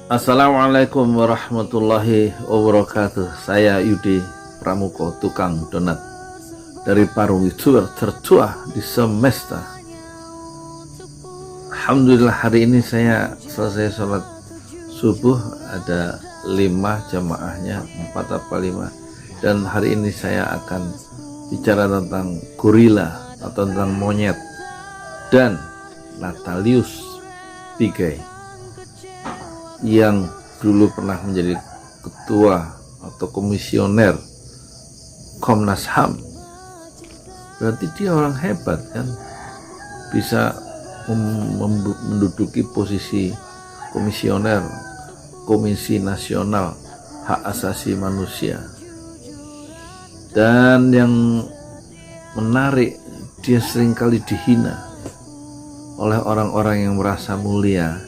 Assalamualaikum warahmatullahi wabarakatuh. Saya Yudi Pramuko, tukang donat dari Parung YouTuber tertua di semesta. Alhamdulillah hari ini saya selesai sholat subuh, ada 5 jamaahnya, 4 apa 5. Dan hari ini saya akan bicara tentang gorila atau tentang monyet dan Natalius Pigai yang dulu pernah menjadi ketua atau komisioner Komnas HAM. Berarti dia orang hebat kan, bisa menduduki posisi komisioner Komisi Nasional Hak Asasi Manusia. Dan yang menarik, dia seringkali dihina oleh orang-orang yang merasa mulia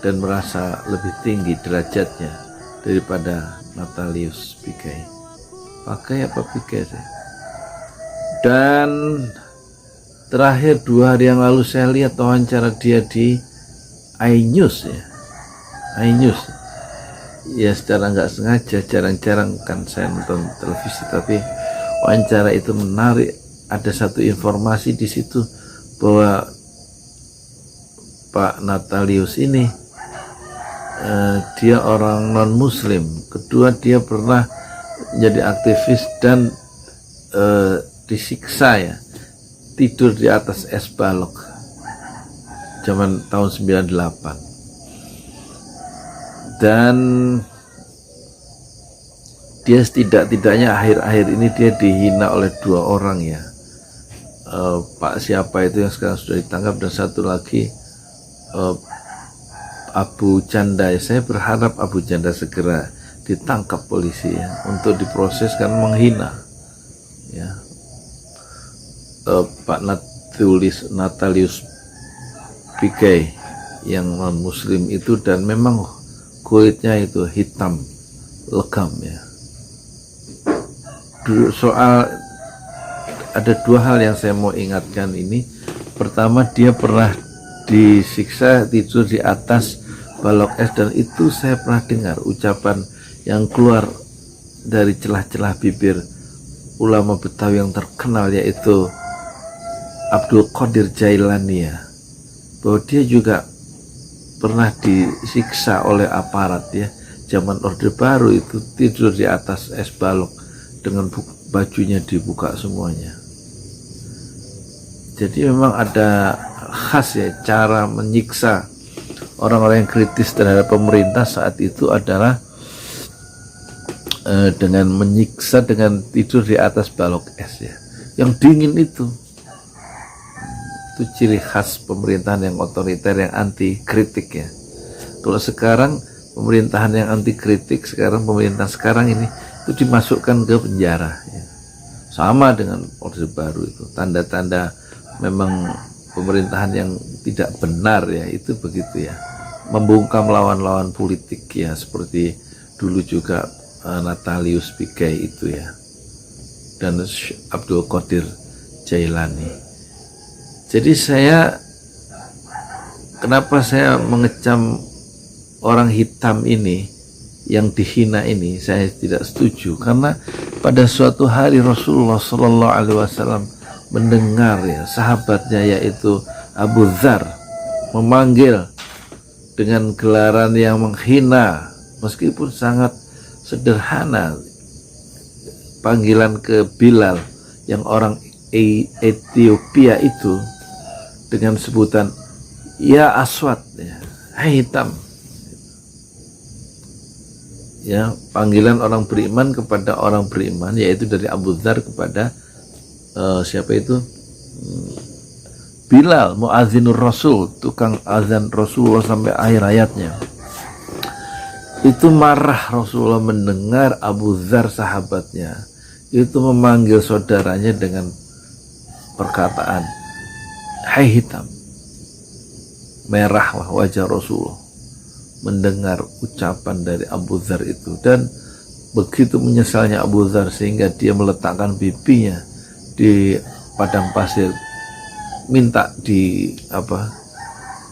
dan merasa lebih tinggi derajatnya daripada Natalius Pigai. Pakai apa Pigai sih? Dan terakhir 2 hari yang lalu saya lihat wawancara dia di iNews ya. iNews ya, secara nggak sengaja, jarang-jarang kan saya nonton televisi, tapi wawancara itu menarik. Ada satu informasi di situ bahwa Pak Natalius ini dia orang non muslim. Kedua, dia pernah menjadi aktivis dan disiksa ya, tidur di atas es balok zaman tahun 98. Dan dia setidak-tidaknya akhir-akhir ini dia dihina oleh 2 orang ya, Pak siapa itu yang sekarang sudah ditangkap, dan satu lagi Abu Chandra. Saya berharap Abu Chandra segera ditangkap polisi ya, untuk diproses karena menghina ya Pak Natalius Pigai yang non muslim itu, dan memang kulitnya itu hitam legam ya. Soal ada 2 hal yang saya mau ingatkan ini. Pertama, dia pernah disiksa tidur di atas balok es, dan itu saya pernah dengar ucapan yang keluar dari celah-celah bibir ulama Betawi yang terkenal, yaitu Abdul Qadir Jailani ya, bahwa dia juga pernah disiksa oleh aparat ya, zaman Orde Baru itu, tidur di atas es balok dengan bajunya dibuka semuanya. Jadi memang ada khas ya cara menyiksa orang-orang yang kritis terhadap pemerintah saat itu adalah dengan menyiksa dengan tidur di atas balok es ya, yang dingin itu ciri khas pemerintahan yang otoriter, yang anti kritik ya. Kalau sekarang pemerintahan yang anti kritik, sekarang pemerintah sekarang ini itu dimasukkan ke penjara ya. Sama dengan Orde Baru itu, tanda-tanda memang pemerintahan yang tidak benar ya, itu begitu ya, membungkam lawan-lawan politik ya, seperti dulu juga Natalius Pigai itu ya, dan Abdul Qadir Jailani. Jadi kenapa saya mengecam orang hitam ini yang dihina ini, saya tidak setuju, karena pada suatu hari Rasulullah Shallallahu Alaihi Wasallam mendengar ya sahabatnya yaitu Abu Dzar memanggil dengan gelaran yang menghina, meskipun sangat sederhana, panggilan ke Bilal yang orang Ethiopia itu dengan sebutan ya Aswad ya, hai hitam ya, panggilan orang beriman kepada orang beriman, yaitu dari Abu Dzar kepada siapa itu, Bilal, muazzinur Rasul, tukang azan Rasulullah sampai akhir hayatnya. Itu marah Rasulullah mendengar Abu Dzar sahabatnya itu memanggil saudaranya dengan perkataan hai hitam. Merahlah wajah Rasulullah mendengar ucapan dari Abu Dzar itu, dan begitu menyesalnya Abu Dzar sehingga dia meletakkan pipinya di padang pasir, minta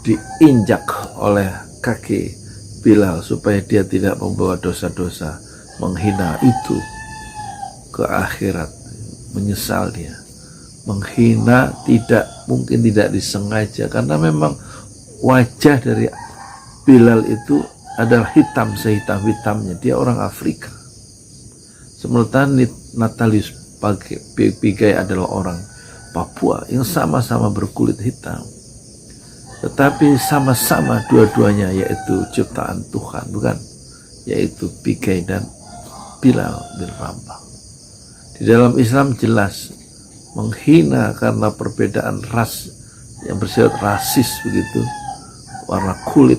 diinjak oleh kaki Bilal supaya dia tidak membawa dosa-dosa menghina itu ke akhirat. Menyesal dia menghina, mungkin tidak disengaja, karena memang wajah dari Bilal itu adalah hitam sehitam-hitamnya. Dia orang Afrika. Sementara Natalius Pigai adalah orang Papua yang sama-sama berkulit hitam. Tetapi sama-sama dua-duanya yaitu ciptaan Tuhan, bukan? Yaitu Pigai dan Bilal bin Rabah. Di dalam Islam jelas menghina karena perbedaan ras yang bersifat rasis begitu, warna kulit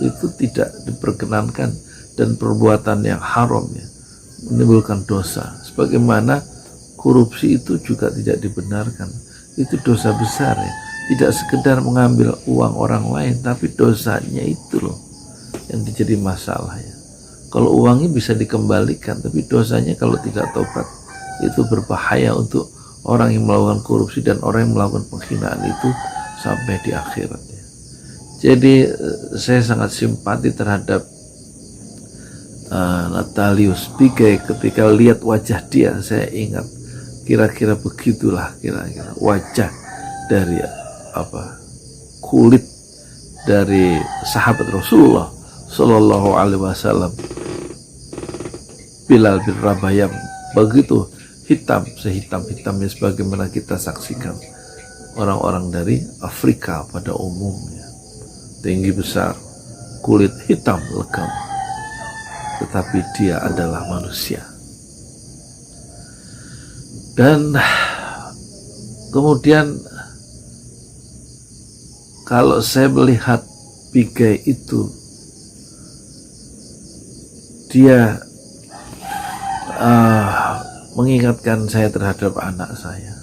itu tidak diperkenankan dan perbuatan yang haram ya, menimbulkan dosa. Sebagaimana korupsi itu juga tidak dibenarkan, itu dosa besar ya. Tidak sekedar mengambil uang orang lain, tapi dosanya itu loh yang menjadi masalah ya. Kalau uangnya bisa dikembalikan, tapi dosanya kalau tidak tobat itu berbahaya untuk orang yang melakukan korupsi dan orang yang melakukan penghinaan itu sampai di akhirat ya. Jadi saya sangat simpati terhadap Natalius Pigai. Ketika lihat wajah dia, saya ingat kira-kira begitulah kira-kira wajah dari kulit dari sahabat Rasulullah Shallallahu Alaihi Wasallam, Bilal bin Rabah, yang begitu hitam sehitam-hitamnya sebagaimana kita saksikan orang-orang dari Afrika pada umumnya, tinggi besar, kulit hitam legam, tetapi dia adalah manusia. Dan kemudian kalau saya melihat Pigai itu, dia mengingatkan saya terhadap anak saya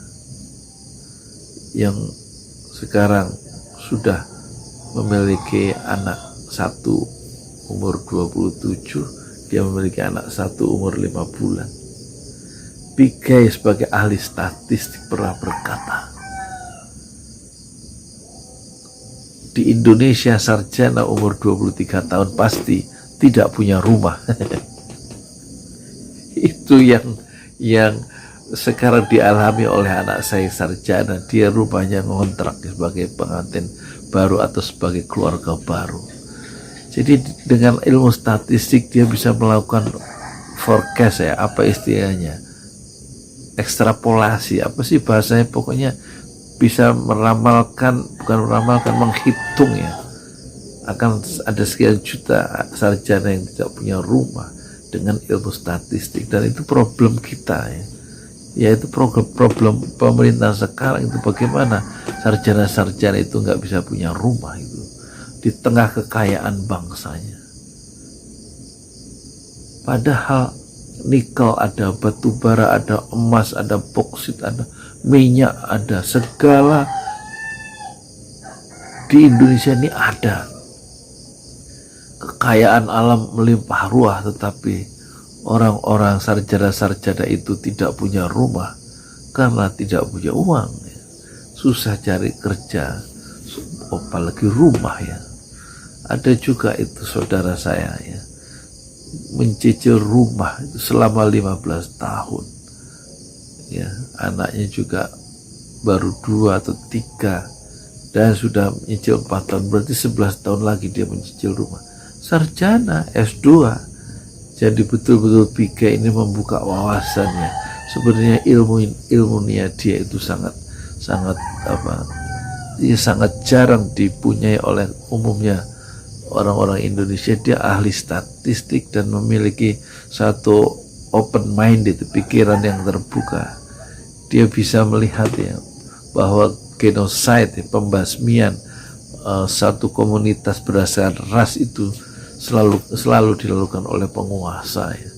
yang sekarang sudah memiliki anak satu umur 27, dia memiliki anak satu umur 5 bulan. Pigai sebagai ahli statistik pernah berkata, di Indonesia sarjana umur 23 tahun pasti tidak punya rumah. Itu yang sekarang dialami oleh anak saya sarjana. Dia rumahnya ngontrak sebagai pengantin baru atau sebagai keluarga baru. Jadi dengan ilmu statistik dia bisa melakukan forecast ya, apa istilahnya, ekstrapolasi, apa sih bahasanya, pokoknya bisa menghitung ya, akan ada sekian juta sarjana yang tidak punya rumah dengan ilmu statistik. Dan itu problem kita ya, yaitu problem pemerintah sekarang itu, bagaimana sarjana-sarjana itu nggak bisa punya rumah itu di tengah kekayaan bangsanya. Padahal nikel ada, batu bara ada, emas ada, boksit ada, minyak ada, segala di Indonesia ini ada. Kekayaan alam melimpah ruah, tetapi orang-orang sarjana-sarjana itu tidak punya rumah karena tidak punya uang ya. Susah cari kerja, apalagi rumah ya. Ada juga itu saudara saya ya, mencicil rumah itu selama 15 tahun ya, anaknya juga baru 2 atau 3 dan sudah mencicil 4 tahun, berarti 11 tahun lagi dia mencicil rumah. Sarjana S2. Jadi betul-betul Pigai ini membuka wawasannya. Sebenarnya ilmunya dia itu sangat jarang dipunyai oleh umumnya orang-orang Indonesia. Dia ahli statistik dan memiliki satu open mind, itu pikiran yang terbuka. Dia bisa melihat ya bahwa genocide, pembasmian satu komunitas berdasarkan ras itu selalu dilakukan oleh penguasa ya,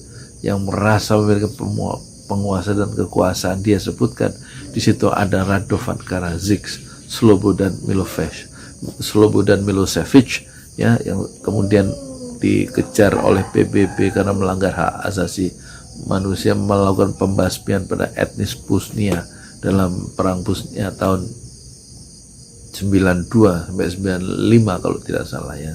yang merasa memiliki penguasa dan kekuasaan. Dia sebutkan di situ ada Radovan Karadzic, Slobodan Milosevic ya, yang kemudian dikejar oleh PBB karena melanggar hak asasi manusia, melakukan pembasmian pada etnis Bosnia dalam perang Bosnia tahun 92 sampai 95 kalau tidak salah ya.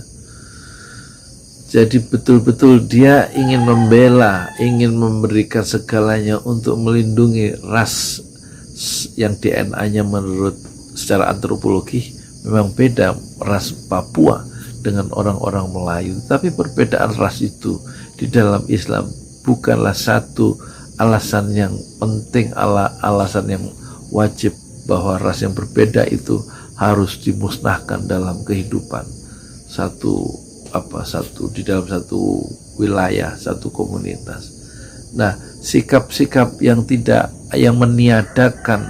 Jadi betul-betul dia ingin membela, ingin memberikan segalanya untuk melindungi ras yang DNA-nya menurut secara antropologi memang beda, ras Papua dengan orang-orang Melayu. Tapi perbedaan ras itu di dalam Islam bukanlah satu alasan yang penting, alasan yang wajib bahwa ras yang berbeda itu harus dimusnahkan dalam kehidupan satu di dalam satu wilayah, satu komunitas. Nah, sikap-sikap yang meniadakan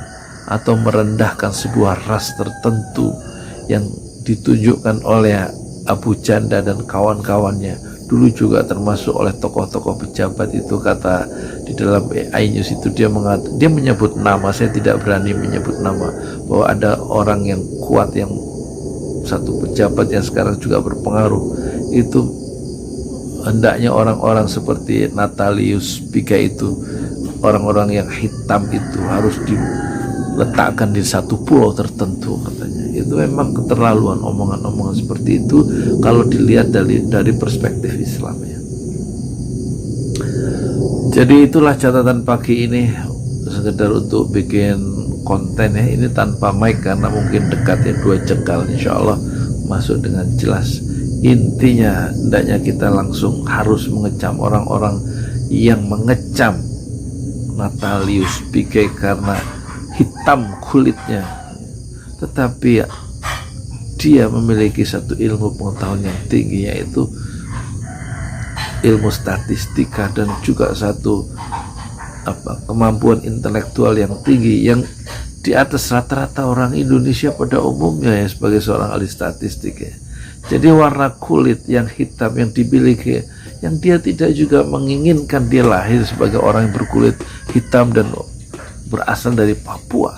atau merendahkan sebuah ras tertentu yang ditunjukkan oleh Abu Janda dan kawan-kawannya, dulu juga termasuk oleh tokoh-tokoh pejabat itu, kata di dalam iNews itu dia menyebut nama, saya tidak berani menyebut nama, bahwa ada orang yang kuat, yang satu pejabat yang sekarang juga berpengaruh, itu hendaknya orang-orang seperti Natalius Pigai itu, orang-orang yang hitam itu harus diletakkan di satu pulau tertentu katanya. Itu memang keterlaluan omongan-omongan seperti itu kalau dilihat dari perspektif Islam ya. Jadi itulah catatan pagi ini, sekedar untuk bikin konten ya, ini tanpa mic karena mungkin dekat ya, 2 jengkal, insya Allah masuk dengan jelas. Intinya hendaknya kita langsung harus mengecam orang-orang yang mengecam Natalius Pigai karena hitam kulitnya, tetapi dia memiliki satu ilmu pengetahuan yang tinggi, yaitu ilmu statistika, dan juga satu kemampuan intelektual yang tinggi, yang di atas rata-rata orang Indonesia pada umumnya ya, sebagai seorang ahli statistik ya. Jadi warna kulit yang hitam yang dimiliki, yang dia tidak juga menginginkan, dia lahir sebagai orang yang berkulit hitam dan berasal dari Papua.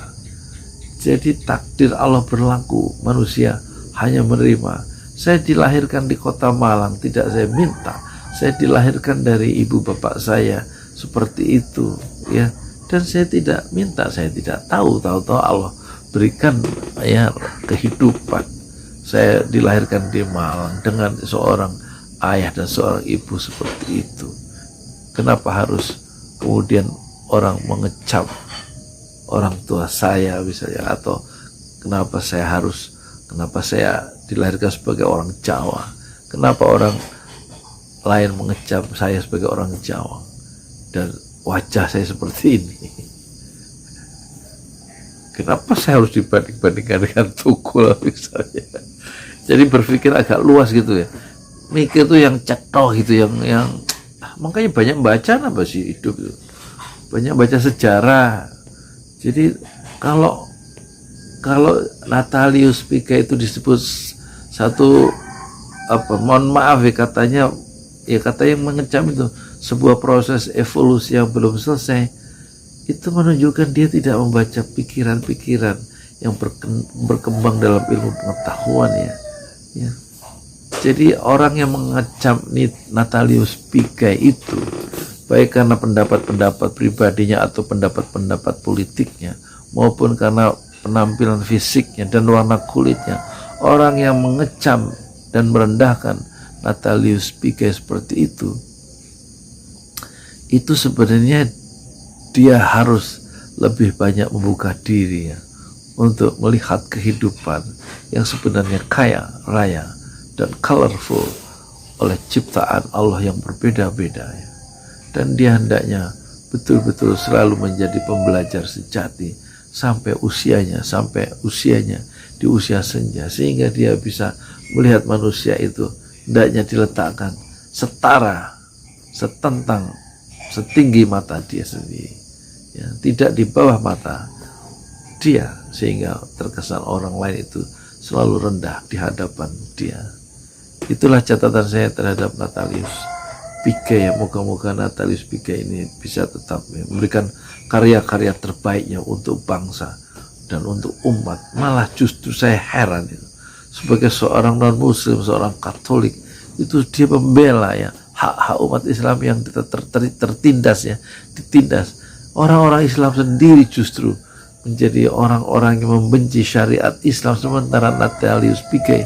Jadi takdir Allah berlaku, manusia hanya menerima. Saya dilahirkan di kota Malang, tidak saya minta. Saya dilahirkan dari ibu bapak saya seperti itu ya, dan saya tidak minta, saya tidak tahu Allah berikan ya kehidupan. Saya dilahirkan di Malang dengan seorang ayah dan seorang ibu seperti itu. Kenapa harus kemudian orang mengecam orang tua saya misalnya, atau kenapa saya dilahirkan sebagai orang Jawa, kenapa orang lain mengecam saya sebagai orang Jawa dan wajah saya seperti ini, kenapa saya harus dibanding-bandingkan dengan Tukul misalnya. Jadi berpikir agak luas gitu ya, mikir tuh yang cetoh gitu, yang makanya banyak baca apa sih hidup itu, banyak baca sejarah. Jadi kalau Natalius Pigai itu disebut satu mohon maaf ya, katanya yang mengecam itu sebuah proses evolusi yang belum selesai, itu menunjukkan dia tidak membaca pikiran-pikiran yang berkembang dalam ilmu pengetahuan ya. Jadi orang yang mengecam Natalius Pigai itu, baik karena pendapat-pendapat pribadinya atau pendapat-pendapat politiknya, maupun karena penampilan fisiknya dan warna kulitnya, orang yang mengecam dan merendahkan Natalius Pigai seperti itu sebenarnya dia harus lebih banyak membuka diri ya, untuk melihat kehidupan yang sebenarnya kaya raya dan colorful oleh ciptaan Allah yang berbeda-beda ya. Dan dia hendaknya betul-betul selalu menjadi pembelajar sejati sampai usianya di usia senja, sehingga dia bisa melihat manusia itu hendaknya diletakkan setara, setentang, setinggi mata dia sendiri ya, tidak di bawah mata dia, sehingga terkesan orang lain itu selalu rendah di hadapan dia. Itulah catatan saya terhadap Natalius Pigai ya. Moga-moga Natalius Pigai ini bisa tetap memberikan karya-karya terbaiknya untuk bangsa dan untuk umat. Malah justru saya heran itu, sebagai seorang non muslim, seorang Katolik, itu dia membela ya hak-hak umat Islam yang tertindas ya, ditindas. Orang-orang Islam sendiri justru menjadi orang-orang yang membenci syariat Islam, sementara Natalius Pigai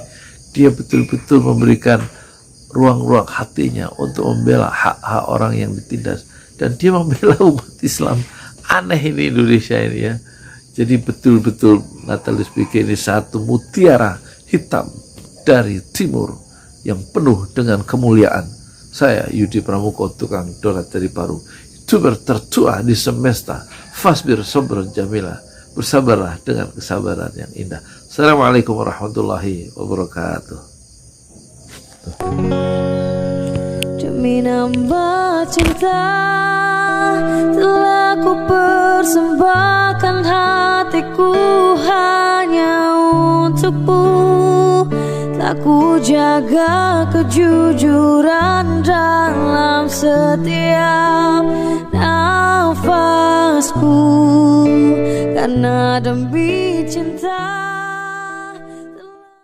dia betul-betul memberikan ruang-ruang hatinya untuk membela hak-hak orang yang ditindas, dan dia membela umat Islam. Aneh ini Indonesia ini ya. Jadi betul-betul Natalis Piquet ini satu mutiara hitam dari timur yang penuh dengan kemuliaan. Saya Yudi Pramuko, tukang donat dari Paru, YouTuber tertua di semesta. Fasbir sabran jamila, bersabarlah dengan kesabaran yang indah. Assalamualaikum warahmatullahi wabarakatuh. Demi nambah cinta telah ku persembahkan hatiku hanya untukmu. Telah ku jaga kejujuran dalam setiap nafasku, karena demi cinta.